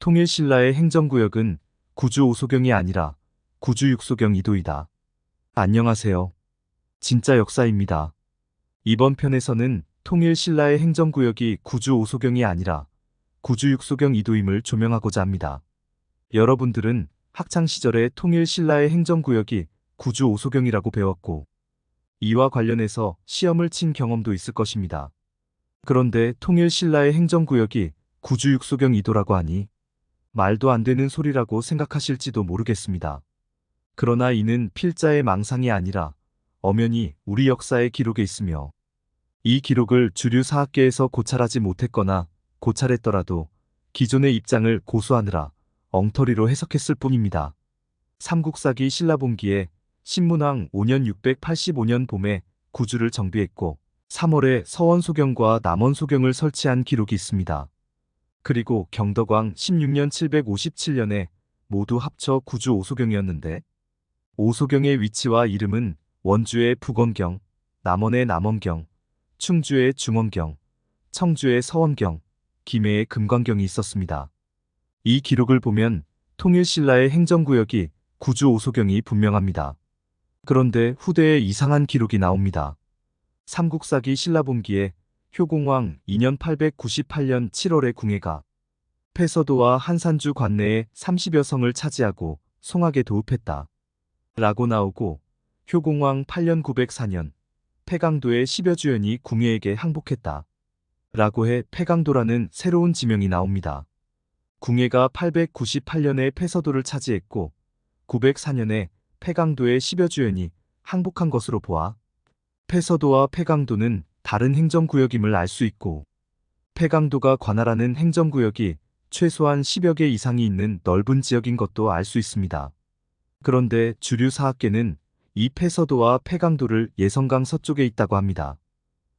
통일신라의 행정구역은 구주 오소경이 아니라 구주 육소경 이도이다. 안녕하세요. 진짜 역사입니다. 이번 편에서는 통일신라의 행정구역이 구주 오소경이 아니라 구주 육소경 이도임을 조명하고자 합니다. 여러분들은 학창시절에 통일신라의 행정구역이 구주 오소경이라고 배웠고, 이와 관련해서 시험을 친 경험도 있을 것입니다. 그런데 통일신라의 행정구역이 구주 육소경 이도라고 하니 말도 안 되는 소리라고 생각하실지도 모르겠습니다. 그러나 이는 필자의 망상이 아니라 엄연히 우리 역사의 기록에 있으며, 이 기록을 주류 사학계에서 고찰하지 못했거나 고찰했더라도 기존의 입장을 고수하느라 엉터리로 해석했을 뿐입니다. 삼국사기 신라본기에 신문왕 5년 685년 봄에 구주를 정비했고 3월에 서원소경과 남원소경을 설치한 기록이 있습니다. 그리고 경덕왕 16년 757년에 모두 합쳐 구주 오소경이었는데, 오소경의 위치와 이름은 원주의 북원경, 남원의 남원경, 충주의 중원경, 청주의 서원경, 김해의 금관경이 있었습니다. 이 기록을 보면 통일신라의 행정구역이 구주 오소경이 분명합니다. 그런데 후대에 이상한 기록이 나옵니다. 삼국사기 신라본기에 효공왕 2년 898년 7월에 궁예가 폐서도와 한산주 관내에 30여 성을 차지하고 송악에 도읍했다 라고 나오고, 효공왕 8년 904년 폐강도의 10여 주연이 궁예에게 항복했다 라고 해 폐강도라는 새로운 지명이 나옵니다. 궁예가 898년에 폐서도를 차지했고 904년에 폐강도의 10여 주연이 항복한 것으로 보아 폐서도와 폐강도는 다른 행정구역임을 알 수 있고, 폐강도가 관할하는 행정구역이 최소한 10여 개 이상이 있는 넓은 지역인 것도 알 수 있습니다. 그런데 주류 사학계는 이 폐서도와 폐강도를 예성강 서쪽에 있다고 합니다.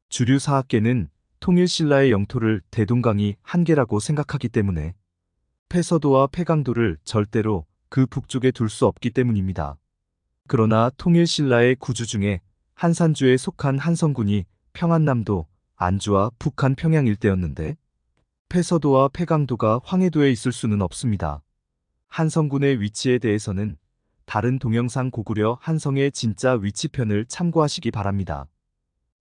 주류 사학계는 통일신라의 영토를 대동강이 한 개라고 생각하기 때문에 폐서도와 폐강도를 절대로 그 북쪽에 둘 수 없기 때문입니다. 그러나 통일신라의 구주 중에 한산주에 속한 한성군이 평안남도, 안주와 북한 평양 일대였는데, 폐서도와 폐강도가 황해도에 있을 수는 없습니다. 한성군의 위치에 대해서는 다른 동영상 고구려 한성의 진짜 위치편을 참고하시기 바랍니다.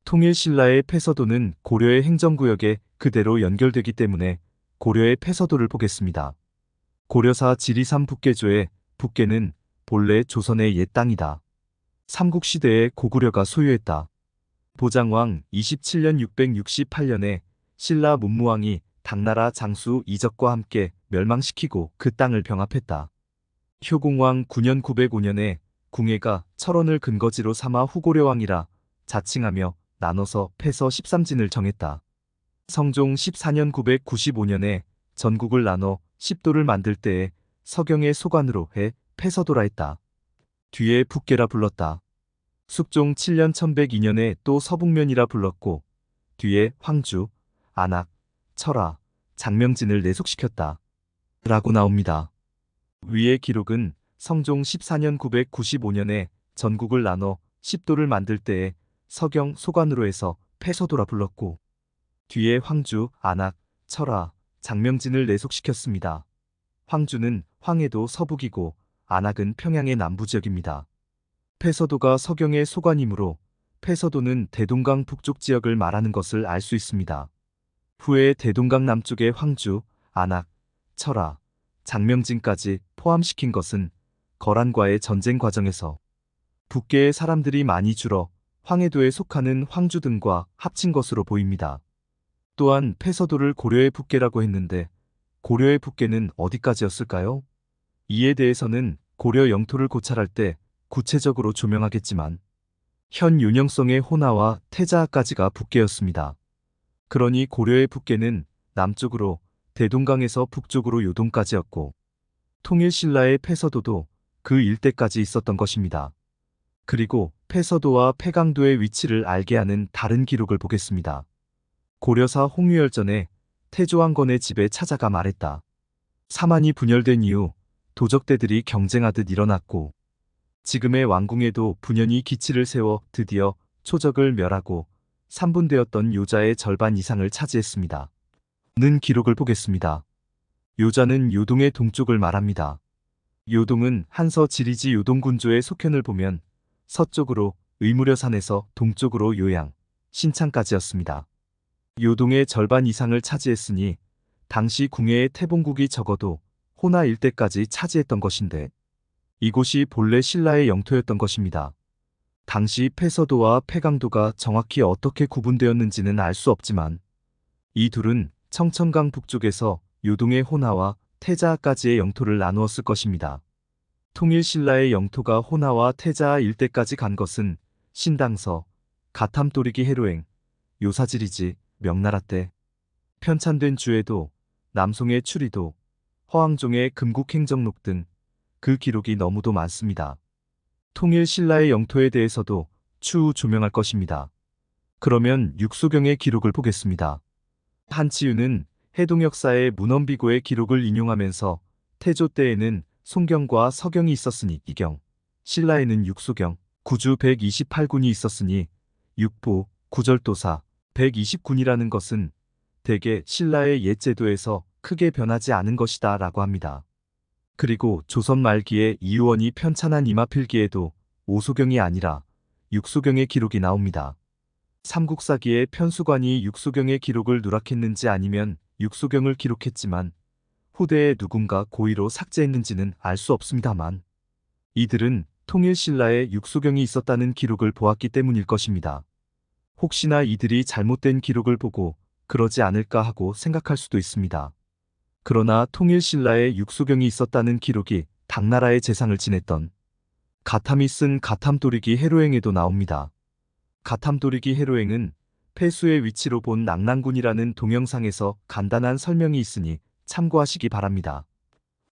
통일신라의 폐서도는 고려의 행정구역에 그대로 연결되기 때문에 고려의 폐서도를 보겠습니다. 고려사 지리산 북계조의 북계는 본래 조선의 옛 땅이다. 삼국시대에 고구려가 소유했다. 보장왕 27년 668년에 신라 문무왕이 당나라 장수 이적과 함께 멸망시키고 그 땅을 병합했다. 효공왕 9년 905년에 궁예가 철원을 근거지로 삼아 후고려왕이라 자칭하며 나눠서 폐서 13진을 정했다. 성종 14년 995년에 전국을 나눠 10도를 만들 때에 서경의 소관으로 해 폐서도라 했다. 뒤에 북계라 불렀다. 숙종 7년 1102년에 또 서북면이라 불렀고, 뒤에 황주, 안악, 철화, 장명진을 내속시켰다 라고 나옵니다. 위의 기록은 성종 14년 995년에 전국을 나눠 10도를 만들 때에 서경 소관으로 해서 폐서도라 불렀고, 뒤에 황주, 안악, 철화, 장명진을 내속시켰습니다. 황주는 황해도 서북이고 안악은 평양의 남부지역입니다. 폐서도가 서경의 소관이므로 폐서도는 대동강 북쪽 지역을 말하는 것을 알 수 있습니다. 후에 대동강 남쪽의 황주, 안악, 철화, 장명진까지 포함시킨 것은 거란과의 전쟁 과정에서 북계의 사람들이 많이 줄어 황해도에 속하는 황주 등과 합친 것으로 보입니다. 또한 폐서도를 고려의 북계라고 했는데 고려의 북계는 어디까지였을까요? 이에 대해서는 고려 영토를 고찰할 때 구체적으로 조명하겠지만 현 윤영성의 호나와 태자까지가 북계였습니다. 그러니 고려의 북계는 남쪽으로 대동강에서 북쪽으로 요동까지였고, 통일신라의 폐서도도 그 일대까지 있었던 것입니다. 그리고 폐서도와 폐강도의 위치를 알게 하는 다른 기록을 보겠습니다. 고려사 홍유열전에 태조왕건의 집에 찾아가 말했다. 사만이 분열된 이후 도적대들이 경쟁하듯 일어났고, 지금의 왕궁에도 분연히 기치를 세워 드디어 초적을 멸하고 3분되었던 요자의 절반 이상을 차지했습니다. 는 기록을 보겠습니다. 요자는 요동의 동쪽을 말합니다. 요동은 한서 지리지 요동군조의 속현을 보면 서쪽으로 의무려산에서 동쪽으로 요양, 신창까지였습니다. 요동의 절반 이상을 차지했으니 당시 궁예의 태봉국이 적어도 호나 일대까지 차지했던 것인데 이곳이 본래 신라의 영토였던 것입니다. 당시 패서도와 패강도가 정확히 어떻게 구분되었는지는 알 수 없지만 이 둘은 청천강 북쪽에서 요동의 호나와 태자까지의 영토를 나누었을 것입니다. 통일 신라의 영토가 호나와 태자 일대까지 간 것은 신당서, 가탐도리기 해로행, 요사지리지, 명나라 때 편찬된 주에도, 남송의 추리도, 허황종의 금국행정록 등 그 기록이 너무도 많습니다. 통일 신라의 영토에 대해서도 추후 조명할 것입니다. 그러면 육소경의 기록을 보겠습니다. 한치유는 해동역사의 문헌비고의 기록을 인용하면서 태조 때에는 송경과 서경이 있었으니 이경, 신라에는 육소경, 구주 128군이 있었으니 육부, 구절도사, 120군이라는 것은 대개 신라의 옛 제도에서 크게 변하지 않은 것이다 라고 합니다. 그리고 조선 말기에 이유원이 편찬한 이마필기에도 오소경이 아니라 육소경의 기록이 나옵니다. 삼국사기에 편수관이 육소경의 기록을 누락했는지 아니면 육소경을 기록했지만 후대에 누군가 고의로 삭제했는지는 알 수 없습니다만 이들은 통일신라에 육소경이 있었다는 기록을 보았기 때문일 것입니다. 혹시나 이들이 잘못된 기록을 보고 그러지 않을까 하고 생각할 수도 있습니다. 그러나 통일신라에 육소경이 있었다는 기록이 당나라의 재상을 지냈던 가탐이 쓴 가탐도리기 해로행에도 나옵니다. 가탐도리기 해로행은 폐수의 위치로 본 낙랑군이라는 동영상에서 간단한 설명이 있으니 참고하시기 바랍니다.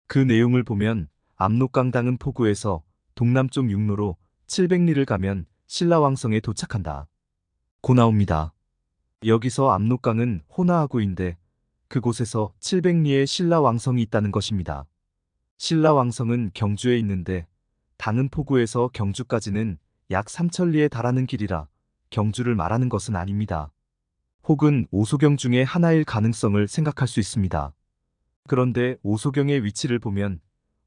그 내용을 보면 압록강 닿은 포구에서 동남쪽 육로로 700리를 가면 신라왕성에 도착한다 고 나옵니다. 여기서 압록강은 호나아구인데 그곳에서 700리의 신라왕성이 있다는 것입니다. 신라왕성은 경주에 있는데 닿은 포구에서 경주까지는 약 3000리에 달하는 길이라 경주를 말하는 것은 아닙니다. 혹은 오소경 중에 하나일 가능성을 생각할 수 있습니다. 그런데 오소경의 위치를 보면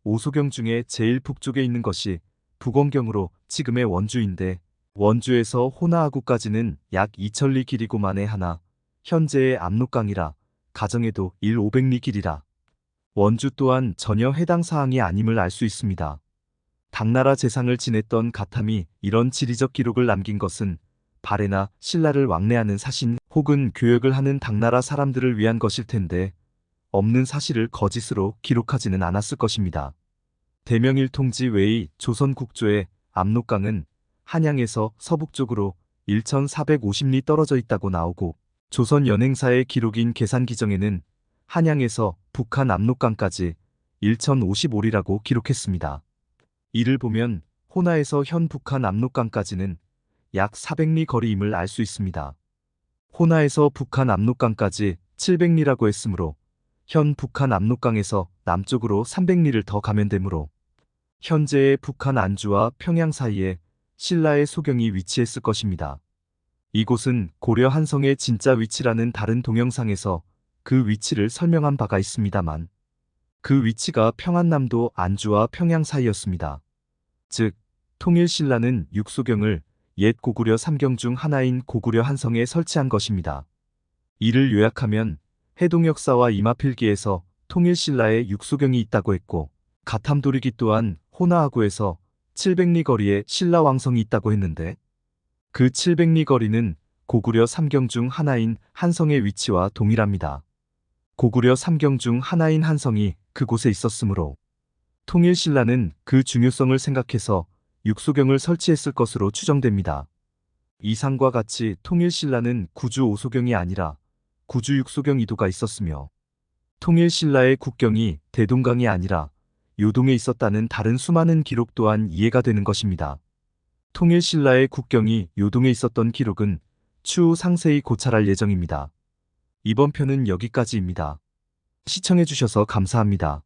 오소경 중에 제일 북쪽에 있는 것이 북원경으로 지금의 원주인데 원주에서 호나아구까지는 약 2000리 길이고만에 하나 현재의 압록강이라 가정에도 500리 길이라 원주 또한 전혀 해당 사항이 아님을 알 수 있습니다. 당나라 재상을 지냈던 가탐이 이런 지리적 기록을 남긴 것은 발해나 신라를 왕래하는 사신 혹은 교역을 하는 당나라 사람들을 위한 것일 텐데 없는 사실을 거짓으로 기록하지는 않았을 것입니다. 대명일통지 외의 조선 국조의 압록강은 한양에서 서북쪽으로 1450리 떨어져 있다고 나오고 조선 연행사의 기록인 계산기정에는 한양에서 북한 압록강까지 1055리라고 기록했습니다. 이를 보면 호나에서 현 북한 압록강까지는 약 400리 거리임을 알 수 있습니다. 호나에서 북한 압록강까지 700리라고 했으므로 현 북한 압록강에서 남쪽으로 300리를 더 가면 되므로 현재의 북한 안주와 평양 사이에 신라의 소경이 위치했을 것입니다. 이곳은 고려 한성의 진짜 위치라는 다른 동영상에서 그 위치를 설명한 바가 있습니다만 그 위치가 평안남도 안주와 평양 사이였습니다. 즉 통일신라는 육소경을 옛 고구려 3경 중 하나인 고구려 한성에 설치한 것입니다. 이를 요약하면 해동역사와 이마필기에서 통일신라에 육소경이 있다고 했고 가탐도리기 또한 호나아구에서 700리 거리에 신라왕성이 있다고 했는데 그 700리 거리는 고구려 3경 중 하나인 한성의 위치와 동일합니다. 고구려 3경 중 하나인 한성이 그곳에 있었으므로 통일신라는 그 중요성을 생각해서 육소경을 설치했을 것으로 추정됩니다. 이상과 같이 통일신라는 구주 오소경이 아니라 구주 육소경 이도가 있었으며 통일신라의 국경이 대동강이 아니라 요동에 있었다는 다른 수많은 기록 또한 이해가 되는 것입니다. 통일신라의 국경이 요동에 있었던 기록은 추후 상세히 고찰할 예정입니다. 이번 편은 여기까지입니다. 시청해주셔서 감사합니다.